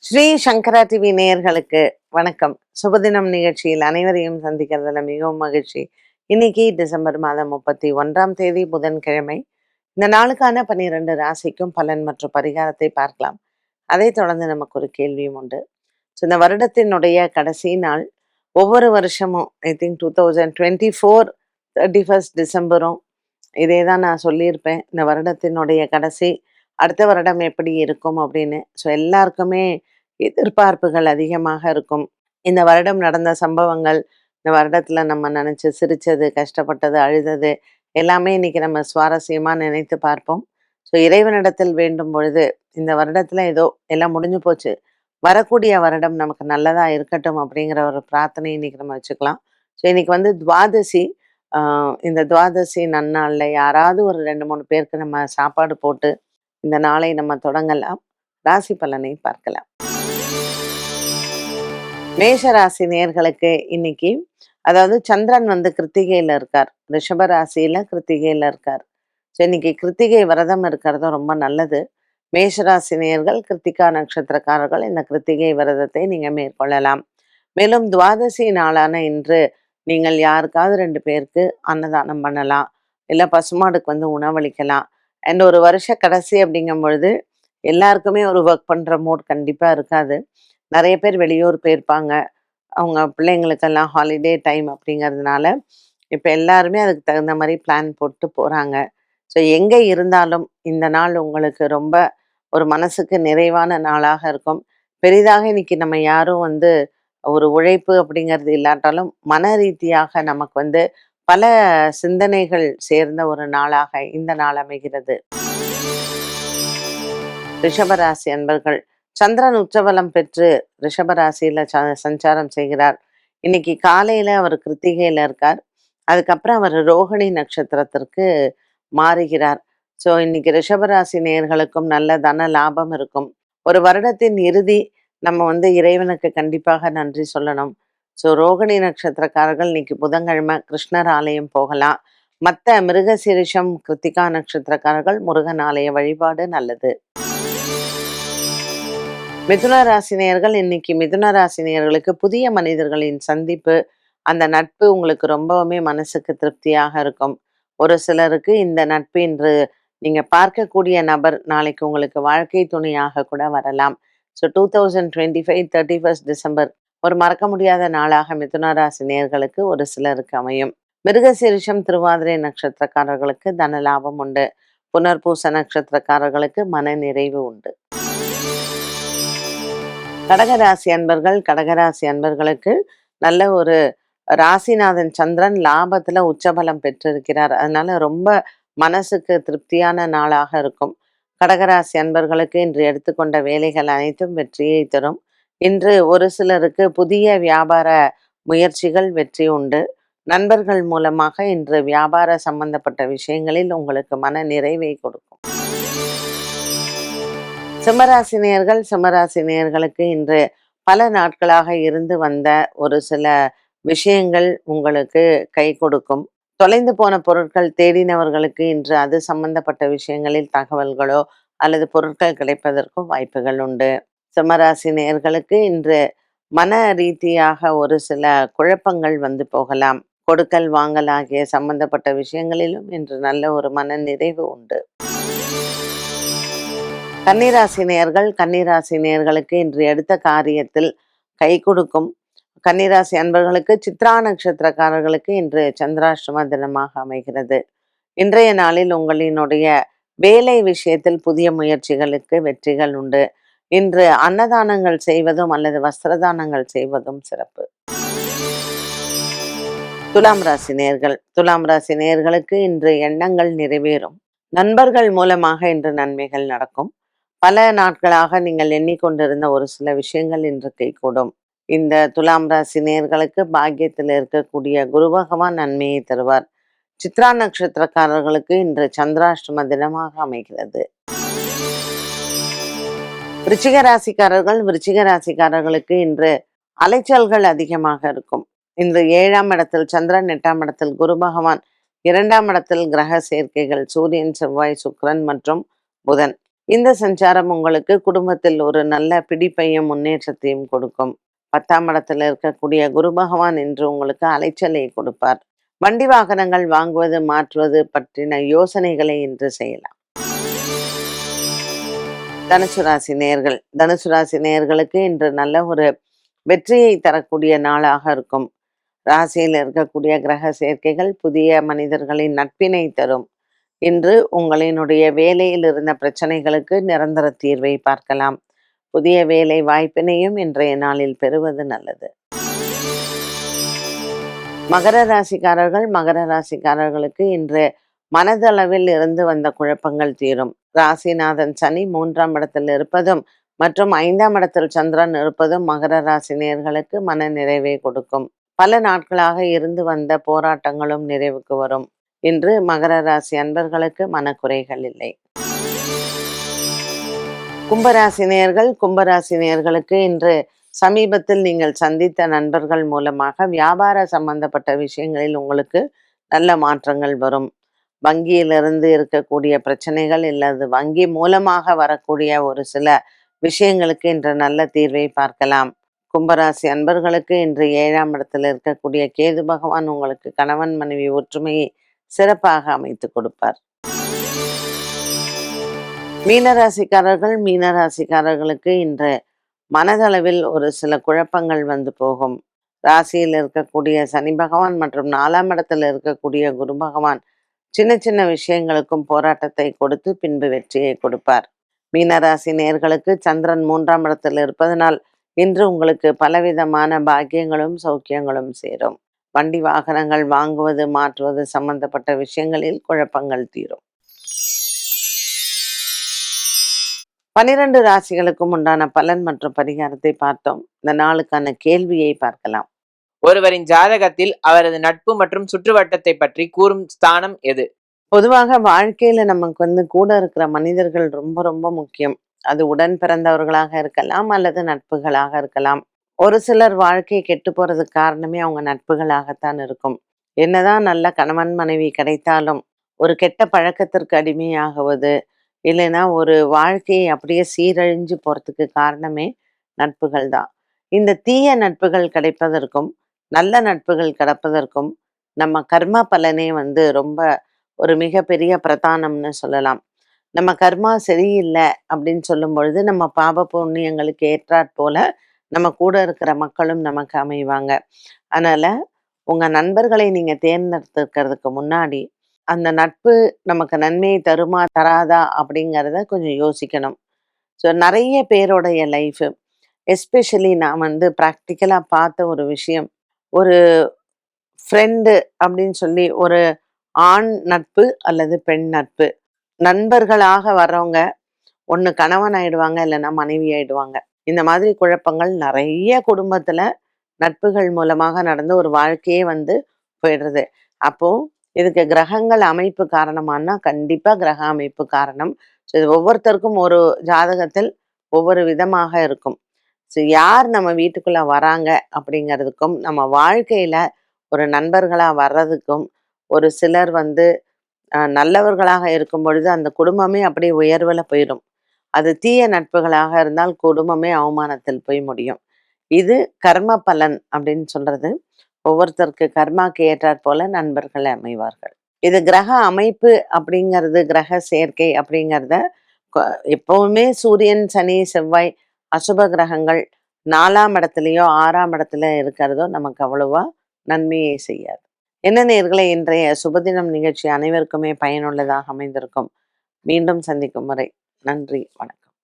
ஸ்ரீ சங்கரா TV நேயர்களுக்கு வணக்கம். சுபதினம் நிகழ்ச்சியில் அனைவரையும் சந்திக்கிறதுல மிகவும் மகிழ்ச்சி. இன்னைக்கு டிசம்பர் மாதம் 31 புதன்கிழமை. இந்த நாளுக்கான 12 ராசிக்கும் பலன் மற்றும் பரிகாரத்தை பார்க்கலாம். அதைத் தொடர்ந்து நமக்கு ஒரு கேள்வியும் உண்டு. இந்த வருடத்தினுடைய கடைசி நாள். ஒவ்வொரு வருஷமும் ஐ திங்க் 2024 31 டிசம்பரும் இதே தான் நான் சொல்லியிருப்பேன். இந்த வருடத்தினுடைய கடைசி அடுத்த வருடம் எப்படி இருக்கும் அப்படின்னு. ஸோ எல்லாருக்குமே எதிர்பார்ப்புகள் அதிகமாக இருக்கும். இந்த வருடம் நடந்த சம்பவங்கள், இந்த வருடத்துல நம்ம நினைச்சு சிரிச்சது, கஷ்டப்பட்டது, அழுதது எல்லாமே இன்னைக்கு நம்ம சுவாரஸ்யமா நினைத்து பார்ப்போம். ஸோ இறைவனிடத்தில் வேண்டும் பொழுது இந்த வருடத்துல ஏதோ எல்லாம் முடிஞ்சு போச்சு, வரக்கூடிய வருடம் நமக்கு நல்லதா இருக்கட்டும் அப்படிங்கிற ஒரு பிரார்த்தனை இன்னைக்கு நம்ம வச்சுக்கலாம். ஸோ இன்னைக்கு வந்து துவாதசி. இந்த துவாதசி நன்னாள்ல யாராவது ஒரு 2-3 பேருக்கு நம்ம சாப்பாடு போட்டு இந்த நாளை நம்ம தொடங்கலாம். ராசி பலனை பார்க்கலாம். மேஷ ராசி நேர்களுக்கு இன்னைக்கு, அதாவது சந்திரன் வந்து கிருத்திகையில இருக்கார். ரிஷப ராசியில கிருத்திகையில இருக்கார். ஸோ இன்னைக்கு கிருத்திகை விரதம் இருக்கிறது ரொம்ப நல்லது. மேஷராசி நேர்கள், கிருத்திகா நட்சத்திரக்காரர்கள் இந்த கிருத்திகை விரதத்தை நீங்க மேற்கொள்ளலாம். மேலும் துவாதசி நாளான இன்று நீங்கள் யாருக்காவது 2 பேருக்கு அன்னதானம் பண்ணலாம், இல்லை பசுமாடுக்கு வந்து உணவளிக்கலாம். அண்ட் ஒரு வருஷ கடைசி அப்படிங்கும் பொழுது எல்லாருக்குமே ஒரு ஒர்க் பண்ற மூட் கண்டிப்பா இருக்காது. நிறைய பேர் வெளியூர் போயிருப்பாங்க. அவங்க பிள்ளைங்களுக்கெல்லாம் ஹாலிடே டைம் அப்படிங்கிறதுனால இப்போ எல்லாருமே அதுக்கு தகுந்த மாதிரி பிளான் போட்டு போறாங்க. ஸோ எங்கே இருந்தாலும் இந்த நாள் உங்களுக்கு ரொம்ப ஒரு மனசுக்கு நிறைவான நாளாக இருக்கும். பெரிதாக இன்னைக்கு நம்ம யாரும் வந்து ஒரு உழைப்பு அப்படிங்கிறது இல்லாட்டாலும் மன ரீதியாக நமக்கு வந்து பல சிந்தனைகள் சேர்ந்த ஒரு நாளாக இந்த நாள் அமைகிறது. ரிஷபராசி அன்பர்கள், சந்திரன் உச்சபலம் பெற்று ரிஷபராசியில சஞ்சாரம் செய்கிறார். இன்னைக்கு காலையில அவர் கிருத்திகையில இருக்கார். அதுக்கப்புறம் அவர் ரோகிணி நட்சத்திரத்திற்கு மாறுகிறார். ஸோ இன்னைக்கு ரிஷபராசி நேயர்களுக்கும் நல்ல தன லாபம் இருக்கும். ஒரு வருடத்தின் இறுதி, நம்ம வந்து இறைவனுக்கு கண்டிப்பாக நன்றி சொல்லணும். ஸோ ரோகிணி நட்சத்திரக்காரர்கள் இன்னைக்கு புதன்கிழமை கிருஷ்ணர் ஆலயம் போகலாம். மற்ற மிருகசீரிஷம் கிருத்திகா நட்சத்திரக்காரர்கள் முருகன் ஆலய வழிபாடு நல்லது. மிதுன ராசினியர்கள், இன்னைக்கு மிதுன ராசினியர்களுக்கு புதிய மனிதர்களின் சந்திப்பு, அந்த நட்பு உங்களுக்கு ரொம்பவுமே மனசுக்கு திருப்தியாக இருக்கும். ஒரு சிலருக்கு இந்த நட்பு இன்று நீங்க பார்க்கக்கூடிய நபர் நாளைக்கு உங்களுக்கு வாழ்க்கை துணையாக கூட வரலாம். ஸோ 2025 31 டிசம்பர் ஒரு மறக்க முடியாத நாளாக மிதுன ராசி நேயர்களுக்கு ஒரு சிலருக்கு அமையும். மிருகசீரிஷம் திருவாதிரை நட்சத்திரக்காரர்களுக்கு தன லாபம் உண்டு. புனர்பூச நட்சத்திரக்காரர்களுக்கு மன நிறைவு உண்டு. கடகராசி அன்பர்கள், கடகராசி அன்பர்களுக்கு நல்ல ஒரு ராசிநாதன் சந்திரன் லாபத்துல உச்சபலம் பெற்றிருக்கிறார். அதனால ரொம்ப மனசுக்கு திருப்தியான நாளாக இருக்கும். கடகராசி அன்பர்களுக்கு இன்று எடுத்துக்கொண்ட வேலைகள் அனைத்தும் வெற்றியை தரும். இன்று ஒரு சிலருக்கு புதிய வியாபார முயற்சிகள் வெற்றி உண்டு. நண்பர்கள் மூலமாக இன்று வியாபார சம்பந்தப்பட்ட விஷயங்களில் உங்களுக்கு மன நிறைவை கொடுக்கும். சிம்மராசினியர்கள், சிம்மராசினியர்களுக்கு இன்று பல நாட்களாக இருந்து வந்த ஒரு சில விஷயங்கள் உங்களுக்கு கை கொடுக்கும். தொலைந்து போன பொருட்கள் தேடினவர்களுக்கு இன்று அது சம்பந்தப்பட்ட விஷயங்களில் தகவல்களோ அல்லது பொருட்கள் கிடைப்பதற்கும் வாய்ப்புகள் உண்டு. சிம்மராசி நேயர்களுக்கு இன்று மன ரீதியாக ஒரு சில குழப்பங்கள் வந்து போகலாம். கொடுக்கல் வாங்கல் ஆகிய சம்பந்தப்பட்ட விஷயங்களிலும் இன்று நல்ல ஒரு மன நிறைவு உண்டு. கன்னிராசி நேயர்கள், கன்னிராசி நேயர்களுக்கு இன்று எடுத்த காரியத்தில் கை கொடுக்கும். கன்னிராசி அன்பர்களுக்கு, சித்ரா நட்சத்திரக்காரர்களுக்கு இன்று சந்திராஷ்டம தினமாக அமைகிறது. இன்றைய நாளில் உங்களினுடைய வேலை விஷயத்தில் புதிய முயற்சிகளுக்கு வெற்றிகள் உண்டு. இன்று அன்னதானங்கள் செய்வதும் அல்லது வஸ்திரதானங்கள் செய்வதும் சிறப்பு. துலாம் ராசி நேயர்கள், துலாம் ராசி நேயர்களுக்கு இன்று எண்ணங்கள் நிறைவேறும். நண்பர்கள் மூலமாக இன்று நன்மைகள் நடக்கும். பல நாட்களாக நீங்கள் எண்ணிக்கொண்டிருந்த ஒரு சில விஷயங்கள் இன்று கைகூடும். இந்த துலாம் ராசி நேயர்களுக்கு பாக்கியத்தில் இருக்கக்கூடிய குரு பகவான் நன்மையை தருவார். சித்ரா நட்சத்திரக்காரர்களுக்கு இன்று சந்திராஷ்டம தினமாக அமைகிறது. விருச்சிக ராசிக்காரர்கள், விருச்சிக ராசிக்காரர்களுக்கு இன்று அலைச்சல்கள் அதிகமாக இருக்கும். இன்று 7ஆம் இடத்தில் சந்திரன், 8ஆம் இடத்தில் குரு பகவான், 2ஆம் இடத்தில் கிரக சேர்க்கைகள் சூரியன், செவ்வாய், சுக்கிரன் மற்றும் புதன். இந்த சஞ்சாரம் உங்களுக்கு குடும்பத்தில் ஒரு நல்ல பிடிப்பையும் முன்னேற்றத்தையும் கொடுக்கும். 10ஆம் இடத்துல இருக்கக்கூடிய குரு பகவான் இன்று உங்களுக்கு அலைச்சலை கொடுப்பார். வண்டி வாகனங்கள் வாங்குவது மாற்றுவது பற்றின யோசனைகளை இன்று செய்யலாம். தனுசு ராசி நேயர்களுக்கு இன்று நல்ல ஒரு வெற்றியை தரக்கூடிய நாளாக இருக்கும். ராசியில் இருக்கக்கூடிய கிரக சேர்க்கைகள் புதிய மனிதர்களின் நட்பினை தரும். இன்று உங்களினுடைய வேலையில் இருந்த பிரச்சனைகளுக்கு நிரந்தர தீர்வை பார்க்கலாம். புதிய வேலை வாய்ப்பினையும் இன்றைய நாளில் பெறுவது நல்லது. மகர ராசிக்காரர்களுக்கு இன்று மனதளவில் இருந்து வந்த குழப்பங்கள் தீரும். ராசிநாதன் சனி 3ஆம் இடத்தில் இருப்பதும் மற்றும் 5ஆம் இடத்தில் சந்திரன் இருப்பதும் மகர ராசி நேயர்களுக்கு மன நிறைவை கொடுக்கும். பல நாட்களாக இருந்து வந்த போராட்டங்களும் நிறைவுக்கு வரும். இன்று மகர ராசி அன்பர்களுக்கு மனக்குறைகள் இல்லை. கும்பராசி நேயர்களுக்கு இன்று சமீபத்தில் நீங்கள் சந்தித்த நண்பர்கள் மூலமாக வியாபார சம்பந்தப்பட்ட விஷயங்களில் உங்களுக்கு நல்ல மாற்றங்கள் வரும். வங்கியிலிருந்து இருக்கக்கூடிய பிரச்சனைகள் இல்லது வங்கி மூலமாக வரக்கூடிய ஒரு சில விஷயங்களுக்கு இன்று நல்ல தீர்வை பார்க்கலாம். கும்பராசி அன்பர்களுக்கு இன்று 7ஆம் இடத்தில் இருக்கக்கூடிய கேது பகவான் உங்களுக்கு கணவன் மனைவி ஒற்றுமையை சிறப்பாக அமைத்து கொடுப்பார். மீனராசிக்காரர்களுக்கு இன்று மனதளவில் ஒரு சில குழப்பங்கள் வந்து போகும். ராசியில் இருக்கக்கூடிய சனி பகவான் மற்றும் 4ஆம் இடத்தில் இருக்கக்கூடிய குரு பகவான் சின்ன சின்ன விஷயங்களுக்கும் போராட்டத்தை கொடுத்து பின்பு வெற்றியை கொடுப்பார். மீனராசி நேயர்களுக்கு சந்திரன் 3ஆம் இடத்தில் இருப்பதனால் இன்று உங்களுக்கு பலவிதமான பாக்கியங்களும் சௌக்கியங்களும் சேரும். வண்டி வாகனங்கள் வாங்குவது மாற்றுவது சம்பந்தப்பட்ட விஷயங்களில் குழப்பங்கள் தீரும். 12 ராசிகளுக்கும் உண்டான பலன் மற்றும் பரிகாரத்தை பார்த்தோம். இந்த நாளுக்கான கேள்வியை பார்க்கலாம். ஒருவரின் ஜாதகத்தில் அவரது நட்பு மற்றும் சுற்றுவட்டத்தை பற்றி கூறும் ஸ்தானம் எது? பொதுவாக வாழ்க்கையில நமக்கு கூட இருக்கிற மனிதர்கள் ரொம்ப ரொம்ப முக்கியம். அது உடன் பிறந்தவர்களாக இருக்கலாம் அல்லது நட்புகளாக இருக்கலாம். ஒரு சிலர் வாழ்க்கை கெட்டு போறதுக்கு காரணமே அவங்க நட்புகளாகத்தான் இருக்கும். என்னதான் நல்ல கணவன் மனைவி கிடைத்தாலும் ஒரு கெட்ட பழக்கத்திற்கு அடிமையாகுவது இல்லைன்னா ஒரு வாழ்க்கையை அப்படியே சீரழிஞ்சு போறதுக்கு காரணமே நட்புகள் தான். இந்த தீய நட்புகள் கிடைப்பதற்கும் நல்ல நட்புகள் கிடைப்பதற்கும் நம்ம கர்மா பலனே ரொம்ப ஒரு மிகப்பெரிய பிரதானம்னு சொல்லலாம். நம்ம கர்மா சரியில்லை அப்படின்னு சொல்லும் பொழுது நம்ம பாப புண்ணியங்களுக்கு ஏற்றாற் போல நம்ம கூட இருக்கிற மக்களும் நமக்கு அமைவாங்க. அதனால உங்க நண்பர்களை நீங்க தேர்ந்தெடுத்துக்கிறதுக்கு முன்னாடி அந்த நட்பு நமக்கு நன்மையை தருமா தராதா அப்படிங்கிறத கொஞ்சம் யோசிக்கணும். ஸோ நிறைய பேருடைய லைஃபு எஸ்பெஷலி நான் ப்ராக்டிக்கலாக பார்த்த ஒரு விஷயம், ஒரு ஃப்ரெண்டு அப்படின்னு சொல்லி ஒரு ஆண் நட்பு அல்லது பெண் நட்பு, நண்பர்களாக வர்றவங்க ஒன்று கணவன் ஆயிடுவாங்க இல்லைன்னா மனைவி ஆயிடுவாங்க. இந்த மாதிரி குழப்பங்கள் நிறைய குடும்பத்துல நட்புகள் மூலமாக நடந்து ஒரு வாழ்க்கையே போயிடுறது. அப்போ இதுக்கு கிரகங்கள் அமைப்பு காரணமானா கண்டிப்பா கிரக அமைப்பு காரணம். ஸோ இது ஒவ்வொருத்தருக்கும் ஒரு ஜாதகத்தில் ஒவ்வொரு விதமாக இருக்கும். ஸோ யார் நம்ம வீட்டுக்குள்ள வராங்க அப்படிங்கிறதுக்கும் நம்ம வாழ்க்கையில ஒரு நண்பர்களா வர்றதுக்கும் ஒரு சிலர் நல்லவர்களாக இருக்கும் பொழுது அந்த குடும்பமே அப்படியே உயர்வுல போயிடும். அது தீய நட்புகளாக இருந்தால் குடும்பமே அவமானத்தில் போய் முடியும். இது கர்ம பலன் அப்படின்னு சொல்றது. ஒவ்வொருத்தருக்கு கர்மாக்கு ஏற்றாற் போல நண்பர்கள் அமைவார்கள். இது கிரக அமைப்பு அப்படிங்கிறது, கிரக சேர்க்கை அப்படிங்கிறத எப்பவுமே சூரியன் சனி செவ்வாய் அசுப கிரகங்கள் 4ஆம் இடத்துலயோ 6ஆம் இடத்துல இருக்கிறதோ நமக்கு அவ்வளவா நன்மையை செய்யாது. என்ன நேயர்களே, இன்றைய சுபதினம் நிகழ்ச்சி அனைவருக்குமே பயனுள்ளதாக அமைந்திருக்கும். மீண்டும் சந்திக்கும் வரை நன்றி, வணக்கம்.